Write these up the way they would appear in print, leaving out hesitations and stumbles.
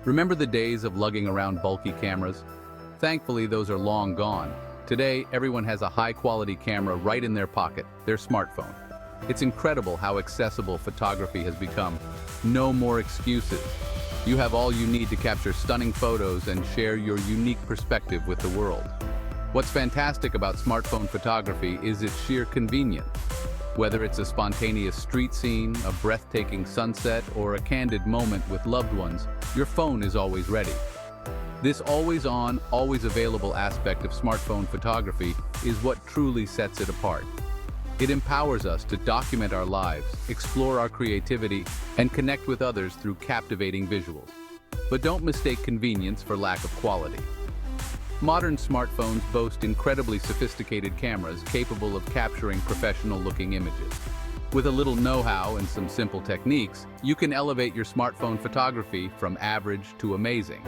Remember the days of lugging around bulky cameras? Thankfully, those are long gone. Today, everyone has a high-quality camera right in their pocket, their smartphone. It's incredible how accessible photography has become. No more excuses. You have all you need to capture stunning photos and share your unique perspective with the world. What's fantastic about smartphone photography is its sheer convenience. Whether it's a spontaneous street scene, a breathtaking sunset, or a candid moment with loved ones, your phone is always ready. This always-on, always-available aspect of smartphone photography is what truly sets it apart. It empowers us to document our lives, explore our creativity, and connect with others through captivating visuals. But don't mistake convenience for lack of quality. Modern smartphones boast incredibly sophisticated cameras capable of capturing professional-looking images. With a little know-how and some simple techniques, you can elevate your smartphone photography from average to amazing.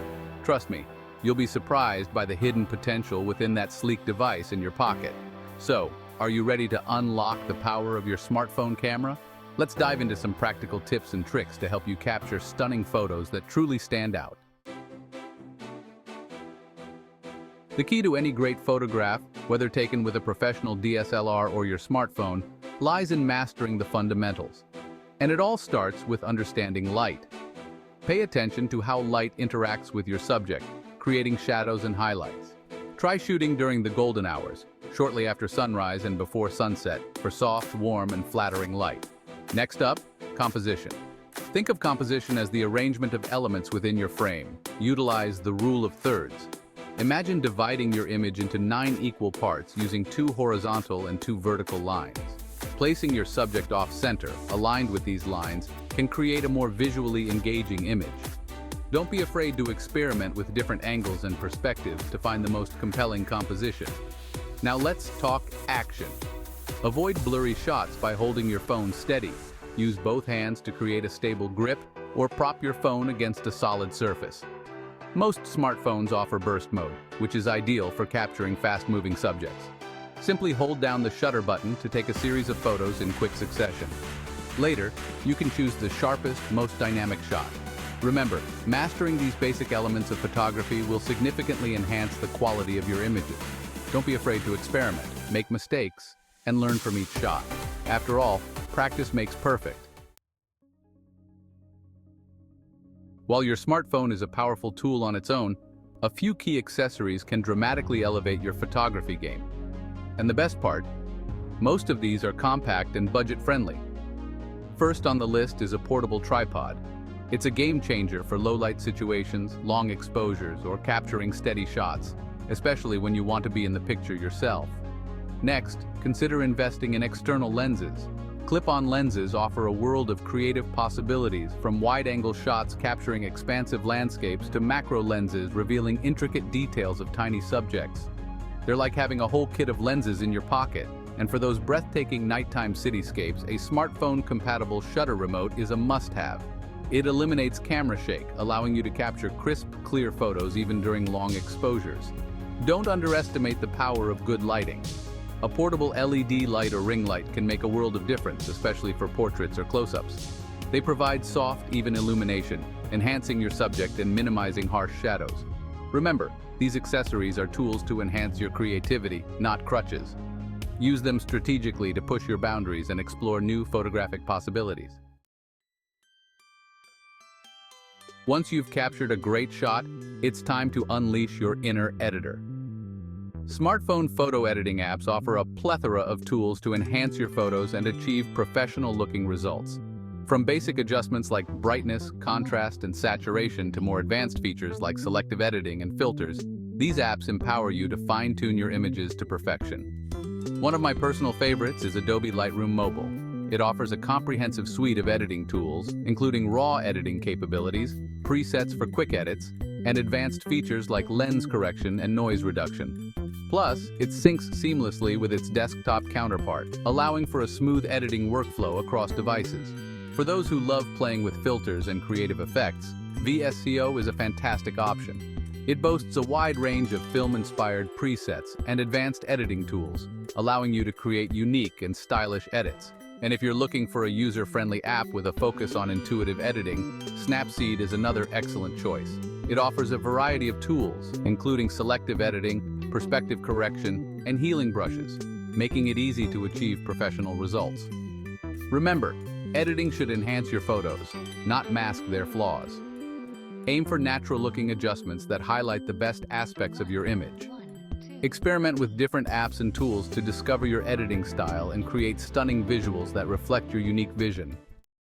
Trust me, you'll be surprised by the hidden potential within that sleek device in your pocket. So, are you ready to unlock the power of your smartphone camera? Let's dive into some practical tips and tricks to help you capture stunning photos that truly stand out. The key to any great photograph, whether taken with a professional DSLR or your smartphone, lies in mastering the fundamentals. And it all starts with understanding light. Pay attention to how light interacts with your subject, creating shadows and highlights. Try shooting during the golden hours, shortly after sunrise and before sunset, for soft, warm, and flattering light. Next up, composition. Think of composition as the arrangement of elements within your frame. Utilize the rule of thirds. Imagine dividing your image into 9 equal parts using 2 horizontal and 2 vertical lines. Placing your subject off-center, aligned with these lines, can create a more visually engaging image. Don't be afraid to experiment with different angles and perspectives to find the most compelling composition. Now let's talk action. Avoid blurry shots by holding your phone steady. Use both hands to create a stable grip or prop your phone against a solid surface. Most smartphones offer burst mode, which is ideal for capturing fast-moving subjects. Simply hold down the shutter button to take a series of photos in quick succession. Later, you can choose the sharpest, most dynamic shot. Remember, mastering these basic elements of photography will significantly enhance the quality of your images. Don't be afraid to experiment, make mistakes, and learn from each shot. After all, practice makes perfect. While your smartphone is a powerful tool on its own, a few key accessories can dramatically elevate your photography game. And the best part, most of these are compact and budget-friendly. First on the list is a portable tripod. It's a game changer for low-light situations, long exposures, or capturing steady shots, especially when you want to be in the picture yourself. Next, consider investing in external lenses. Clip-on lenses offer a world of creative possibilities, from wide-angle shots capturing expansive landscapes to macro lenses revealing intricate details of tiny subjects. They're like having a whole kit of lenses in your pocket, and for those breathtaking nighttime cityscapes, a smartphone-compatible shutter remote is a must-have. It eliminates camera shake, allowing you to capture crisp, clear photos even during long exposures. Don't underestimate the power of good lighting. A portable LED light or ring light can make a world of difference, especially for portraits or close-ups. They provide soft, even illumination, enhancing your subject and minimizing harsh shadows. Remember, these accessories are tools to enhance your creativity, not crutches. Use them strategically to push your boundaries and explore new photographic possibilities. Once you've captured a great shot, it's time to unleash your inner editor. Smartphone photo editing apps offer a plethora of tools to enhance your photos and achieve professional-looking results. From basic adjustments like brightness, contrast, and saturation to more advanced features like selective editing and filters, these apps empower you to fine-tune your images to perfection. One of my personal favorites is Adobe Lightroom Mobile. It offers a comprehensive suite of editing tools, including raw editing capabilities, presets for quick edits, and advanced features like lens correction and noise reduction. Plus, it syncs seamlessly with its desktop counterpart, allowing for a smooth editing workflow across devices. For those who love playing with filters and creative effects, VSCO is a fantastic option. It boasts a wide range of film-inspired presets and advanced editing tools, allowing you to create unique and stylish edits. And if you're looking for a user-friendly app with a focus on intuitive editing, Snapseed is another excellent choice. It offers a variety of tools, including selective editing, perspective correction, and healing brushes, making it easy to achieve professional results. Remember, editing should enhance your photos, not mask their flaws. Aim for natural-looking adjustments that highlight the best aspects of your image. Experiment with different apps and tools to discover your editing style and create stunning visuals that reflect your unique vision.